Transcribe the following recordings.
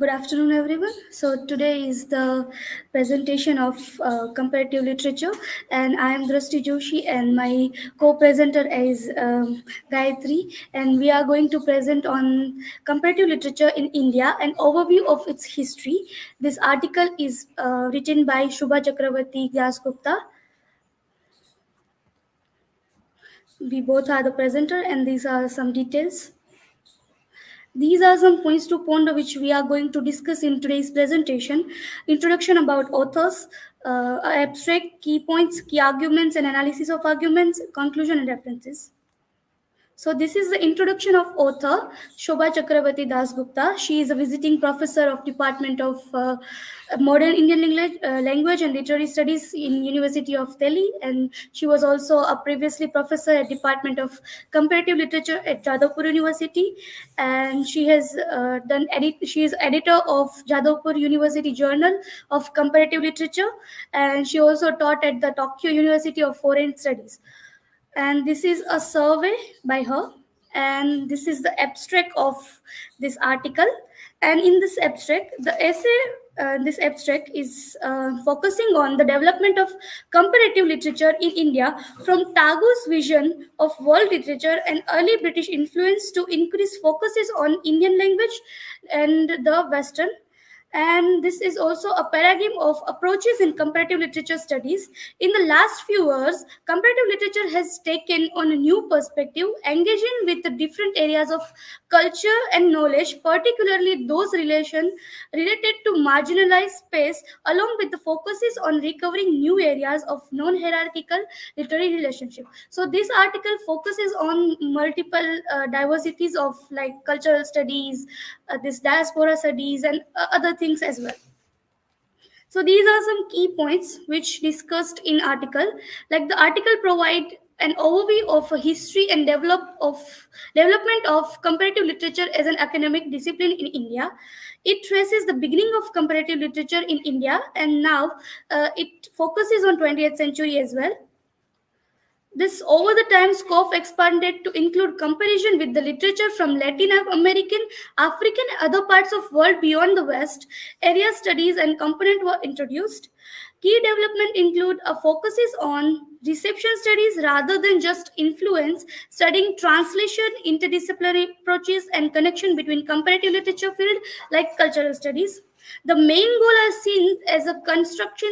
Good afternoon, everyone. So today is the presentation of comparative literature, and I am Drashti Joshi, and my co-presenter is Gayatri, and we are going to present on comparative literature in India, an overview of its history. This article is written by Subha Chakraborty Dasgupta. We both are the presenter, and these are some details. These are some points to ponder which we are going to discuss in today's presentation. Introduction about authors, abstract, key points, key arguments and analysis of arguments, conclusion and references. So this is the introduction of author Shobha Chakraborty Dasgupta. She is a visiting professor of Department of Modern Indian Language and Literary Studies in University of Delhi, and she was also a previously professor at Department of Comparative Literature at Jadavpur University, and she has She is editor of Jadavpur University Journal of Comparative Literature, and she also taught at the Tokyo University of Foreign Studies. And this is a survey by her, and this is the abstract of this article. And in this abstract, the essay, this abstract is focusing on the development of comparative literature in India from Tagore's vision of world literature and early British influence to increase focuses on Indian language and the Western. And this is also a paradigm of approaches in comparative literature studies. In the last few years, comparative literature has taken on a new perspective, engaging with the different areas of culture and knowledge, particularly those related to marginalized space, along with the focuses on recovering new areas of non-hierarchical literary relationship. So this article focuses on multiple diversities of like cultural studies, this diaspora studies and other things as well. So these are some key points which discussed in article. Like the article provide an overview of a history and development of comparative literature as an academic discipline in India. It traces the beginning of comparative literature in India, and now it focuses on 20th century as well. This over the time scope expanded to include comparison with the literature from Latin American, African, and other parts of world beyond the West. Area studies and component were introduced. Key development include a focuses on reception studies rather than just influence, studying translation, interdisciplinary approaches, and connection between comparative literature field like cultural studies. The main goal is seen as a constructive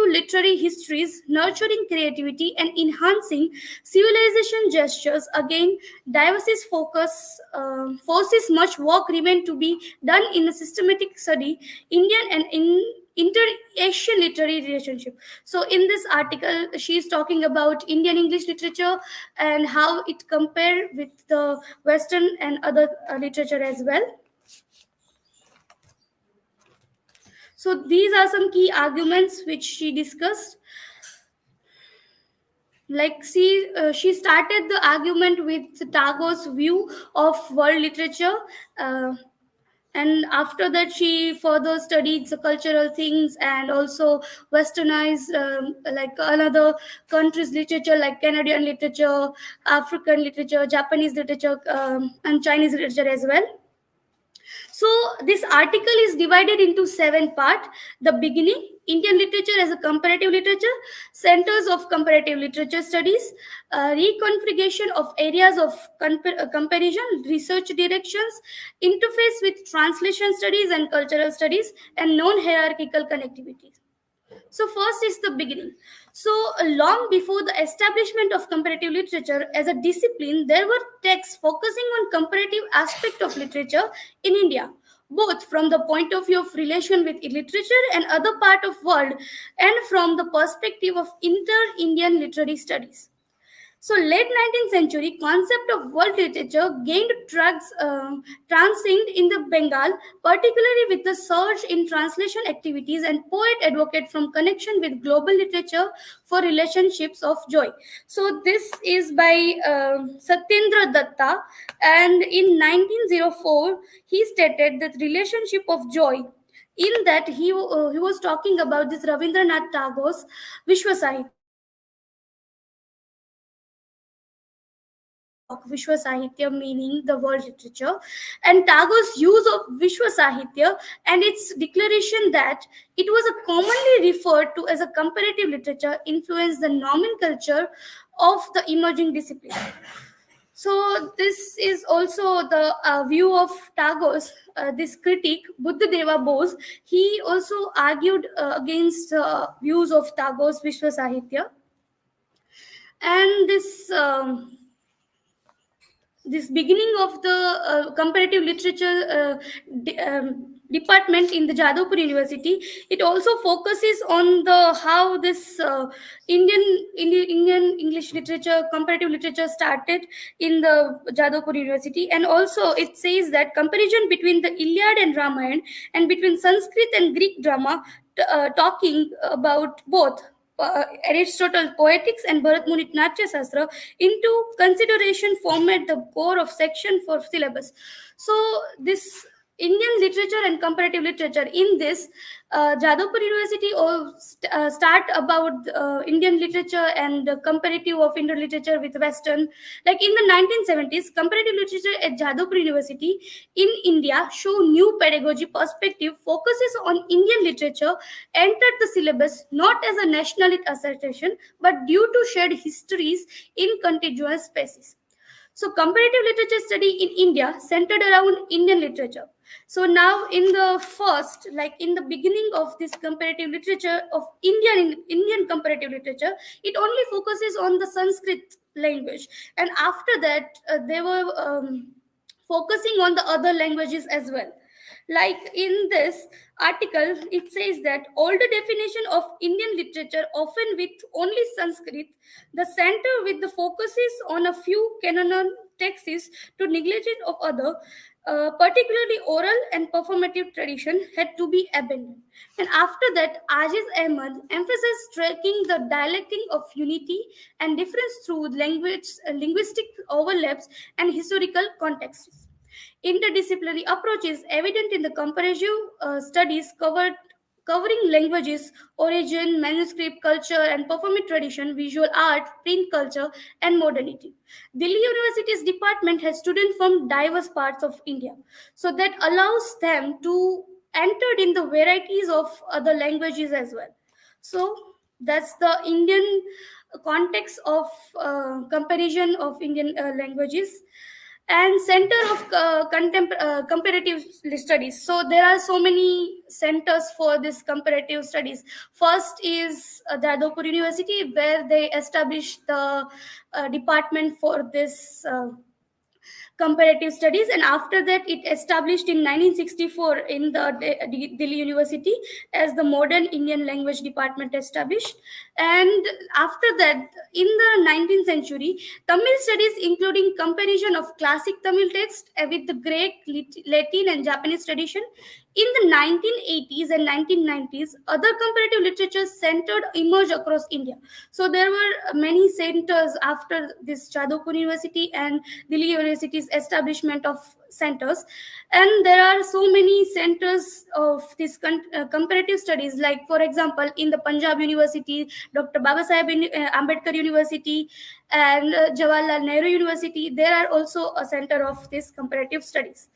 literary histories, nurturing creativity and enhancing civilization gestures. Again, diverse forces much work remain to be done in a systematic study Indian and in inter-Asian literary relationship. So in this article, she is talking about Indian English literature and how it compare with the Western and other literature as well. So these are some key arguments which she discussed. Like she started the argument with Tagore's view of world literature, and after that she further studied the cultural things and also westernized like another countries literature like Canadian literature, African literature, Japanese literature, and Chinese literature as well. So this article is divided into 7 parts. The beginning, Indian literature as a comparative literature, centers of comparative literature studies, reconfiguration of areas of comparison, research directions, interface with translation studies and cultural studies, and non-hierarchical connectivity. So first is the beginning. So long before the establishment of comparative literature as a discipline, there were texts focusing on comparative aspect of literature in India, both from the point of view of relation with literature and other part of world, and from the perspective of inter-Indian literary studies. So late 19th century concept of world literature gained transcend in the Bengal, particularly with the surge in translation activities and poet advocate from connection with global literature for relationships of joy. So this is by Satyendra Datta, and in 1904 he stated that relationship of joy. In that he was talking about this Rabindranath Tagore's Vishwa Sahitya. talk, Vishwa Sahitya meaning the world literature, and Tagore's use of Vishwa Sahitya and its declaration that it was a commonly referred to as a comparative literature influenced the nomenclature of the emerging discipline. So this is also the view of Tagore's. This critic, Buddhadeva Bose, he also argued against views of Tagore's Vishwa Sahitya, and this beginning of the comparative literature department in the Jadavpur University, it also focuses on the how this Indian English literature, comparative literature started in the Jadavpur University, and also it says that comparison between the Iliad and Ramayana and between Sanskrit and Greek drama, talking about both Aristotle poetics and Bharat Munit Natya Sastra into consideration format the core of section for syllabus. So this Indian literature and comparative literature in this Jadavpur University start about Indian literature and comparative of Indian literature with Western. Like in the 1970s, comparative literature at Jadavpur University in India show new pedagogy perspective focuses on Indian literature entered the syllabus not as a nationalist assertion but due to shared histories in contiguous spaces. So comparative literature study in India centered around Indian literature. So now in the first, like in the beginning of this comparative literature of Indian comparative literature, it only focuses on the Sanskrit language, and after that they were focusing on the other languages as well. Like in this article, it says that older definition of Indian literature, often with only Sanskrit, the center with the focuses on a few canon texts to negligence of other, particularly oral and performative tradition, had to be abandoned. And after that, Aziz Ahmad emphasized striking the dialectic of unity and difference through linguistic overlaps and historical contexts. Interdisciplinary approach is evident in the comparative studies covering languages, origin, manuscript, culture, and performing tradition, visual art, print culture, and modernity. Delhi University's department has students from diverse parts of India, so that allows them to enter in the varieties of other languages as well. So that's the Indian context of comparison of Indian languages and center of comparative studies. So there are so many centers for this comparative studies. First is Jadavpur University, where they established the department for this comparative studies, and after that it established in 1964 in the Delhi University as the modern Indian language department established. And after that, in the 19th century, Tamil studies including comparison of classic Tamil text with the Greek, Latin and Japanese tradition. In the 1980s and 1990s, other comparative literature centered emerged across India. So there were many centers after this Jadavpur University and Delhi University's establishment of centers, and there are so many centers of this comparative studies. Like for example, in the Punjab University, Dr. Babasaheb Ambedkar University, and Jawaharlal Nehru University, there are also a center of this comparative studies.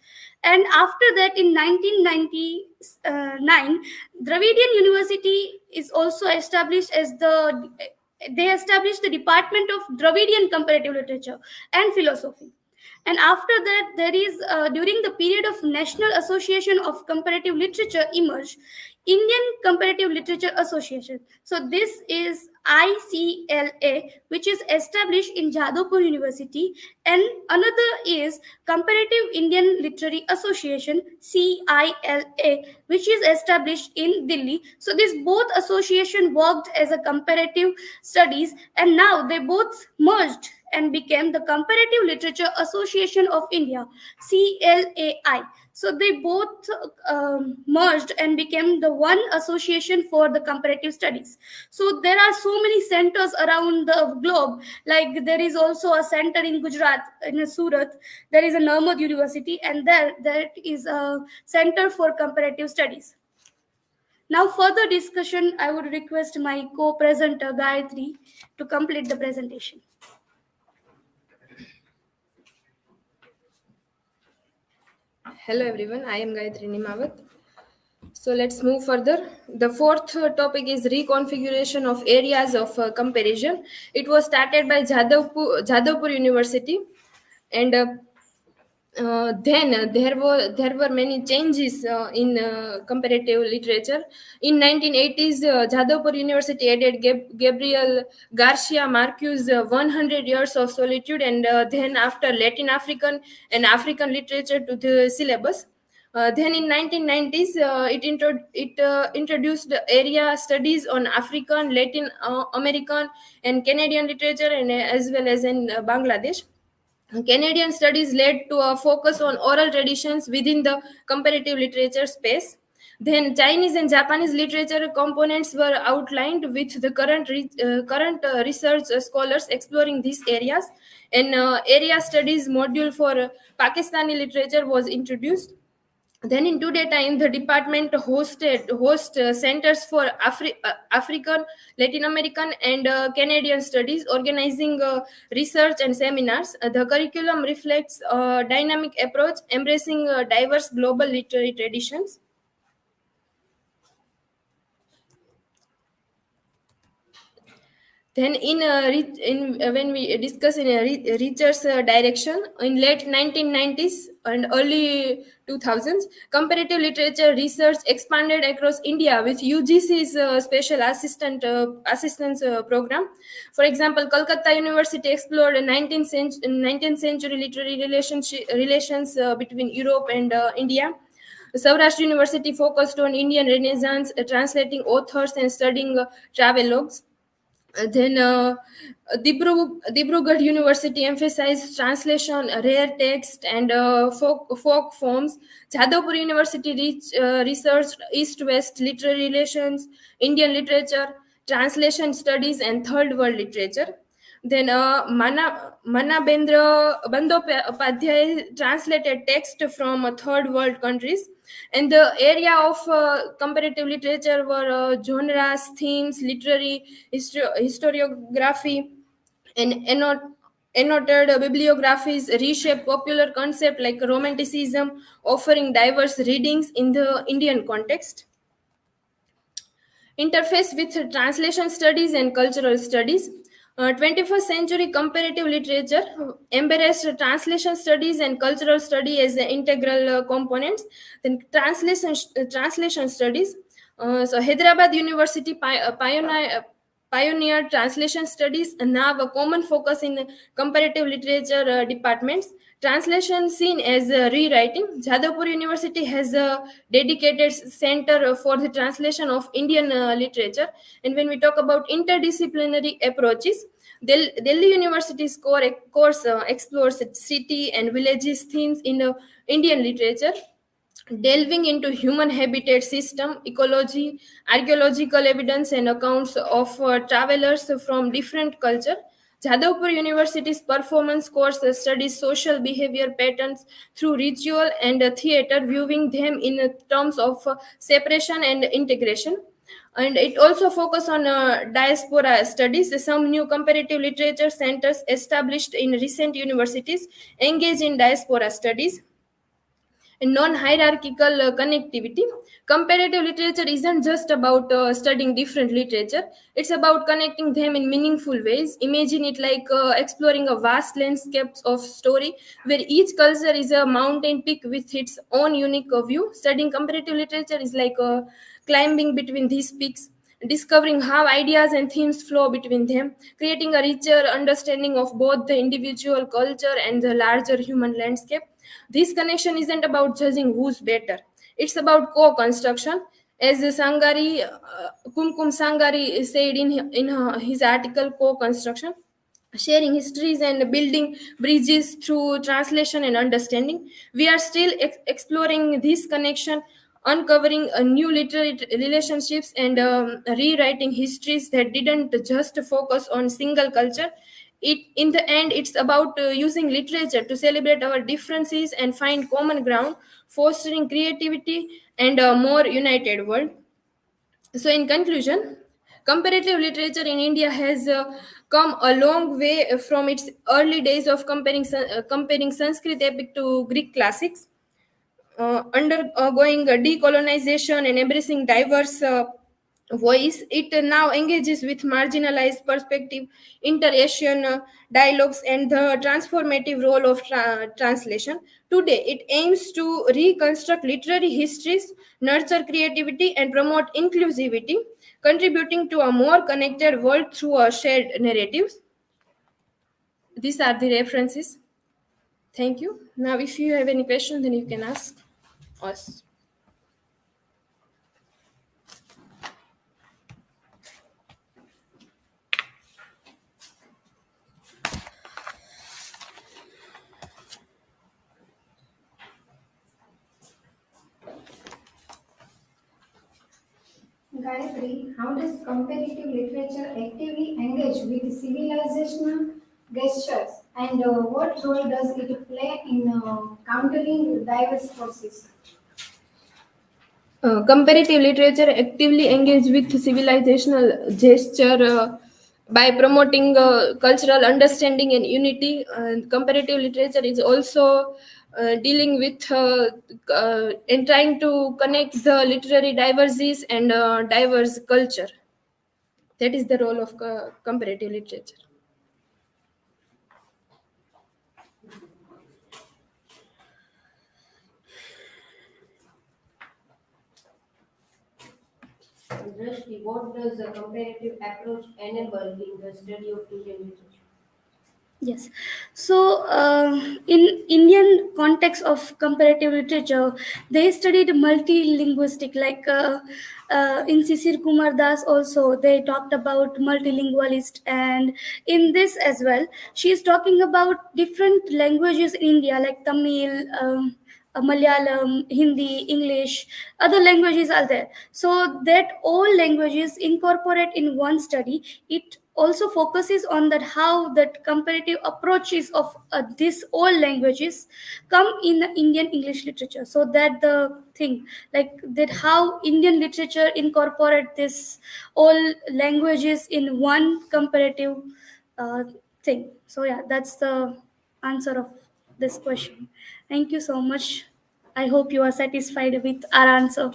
And after that, in 1999, Dravidian University is also established as they established the Department of Dravidian Comparative Literature and Philosophy. And after that, there is during the period of National Association of Comparative Literature emerged Indian Comparative Literature Association. So this is ICLA, which is established in Jadavpur University, and another is Comparative Indian Literary Association CILA, which is established in Delhi. So these both association worked as a comparative studies, and now they both merged and became the Comparative Literature Association of India, CLAI. So they both merged and became the one association for the comparative studies. So there are so many centers around the globe. Like there is also a center in Gujarat, in Surat. There is a Narmad University, and there is a center for comparative studies. Now, further discussion, I would request my co-presenter Gayatri to complete the presentation. Hello everyone, I am Gayatri. So let's move further. The fourth topic is reconfiguration of areas of comparison. It was started by Jadavpur University, and then there were many changes in comparative literature. In 1980s, Jadavpur University added Gabriel Garcia Marquez' 100 Years of Solitude, and then after Latin African and African literature to the syllabus. Then in 1990s, it introduced area studies on African, Latin American, and Canadian literature, and as well as in Bangladesh. Canadian studies led to a focus on oral traditions within the comparative literature space. Then Chinese and Japanese literature components were outlined with the current research scholars exploring these areas. An area studies module for Pakistani literature was introduced. Then in today time, the department host centers for African, Latin American, and Canadian studies, organizing research and seminars. The curriculum reflects a dynamic approach, embracing diverse global literary traditions. Then, when we discuss in a research direction in late 1990s and early 2000s, comparative literature research expanded across India with UGC's special assistance program. For example, Kolkata University explored 19th century literary relations between Europe and India. Saurashtra University focused on Indian Renaissance, translating authors and studying travelogues. Then Dibrugarh University emphasized translation, rare text, and folk forms. Jadavpur University researched East-West literary relations, Indian literature, translation studies, and Third World literature. Then Manabendra Bandyopadhyay translated text from third world countries. And the area of comparative literature were genres, themes, literary historiography, and annotated bibliographies reshape popular concept like romanticism, offering diverse readings in the Indian context. Interface with translation studies and cultural studies. 21st century comparative literature embraced translation studies and cultural study as the integral components. Then translation studies. So Hyderabad University pioneered translation studies, and now a common focus in comparative literature departments. Translation seen as rewriting. Jadavpur University has a dedicated center for the translation of Indian literature. And when we talk about interdisciplinary approaches, Delhi University's course explores city and villages themes in Indian literature, delving into human habitat system, ecology, archaeological evidence, and accounts of travelers from different culture. Jadavpur University's performance course studies social behavior patterns through ritual and theater, viewing them in terms of separation and integration. And it also focus on diaspora studies. Some new comparative literature centers established in recent universities engage in diaspora studies and non-hierarchical connectivity. Comparative literature isn't just about studying different literature, it's about connecting them in meaningful ways. Imagine it like exploring a vast landscape of story where each culture is a mountain peak with its own unique view. Studying comparative literature is like climbing between these peaks, discovering how ideas and themes flow between them, creating a richer understanding of both the individual culture and the larger human landscape. This connection isn't about judging who's better, it's about co construction. As Kumkum Sangari said in his article, co construction, sharing histories and building bridges through translation and understanding. We are still exploring this connection, uncovering new literary relationships, and rewriting histories that didn't just focus on single culture. In the end, it's about using literature to celebrate our differences and find common ground, fostering creativity and a more united world. So, in conclusion, comparative literature in India has come a long way from its early days of comparing Sanskrit epic to Greek classics. undergoing decolonization and embracing diverse voice. It now engages with marginalized perspective, inter-Asian dialogues, and the transformative role of translation. Today, it aims to reconstruct literary histories, nurture creativity, and promote inclusivity, contributing to a more connected world through a shared narratives. These are the references. Thank you. Now, if you have any question, then you can ask us. Gayatri, how does comparative literature actively engage with civilizational gestures and what role does it play in countering diverse forces? Comparative literature actively engage with civilizational gesture by promoting cultural understanding and unity. Comparative literature is also dealing with and trying to connect the literary diversities and diverse culture. That is the role of comparative literature. Drashti, what does a comparative approach enable in the study of Indian literature? Yes. So, in Indian context of comparative literature, they studied multilinguistic. In Sisir Kumar Das, also they talked about multilingualist, and in this as well, she is talking about different languages in India, like Tamil. Malayalam, Hindi, English, other languages are there. So that all languages incorporate in one study. It also focuses on that how that comparative approaches of these all languages come in the Indian English literature. So that the thing like that how Indian literature incorporate this all languages in one comparative uh, thing. So yeah, that's the answer of this question. Thank you so much. I hope you are satisfied with our answer.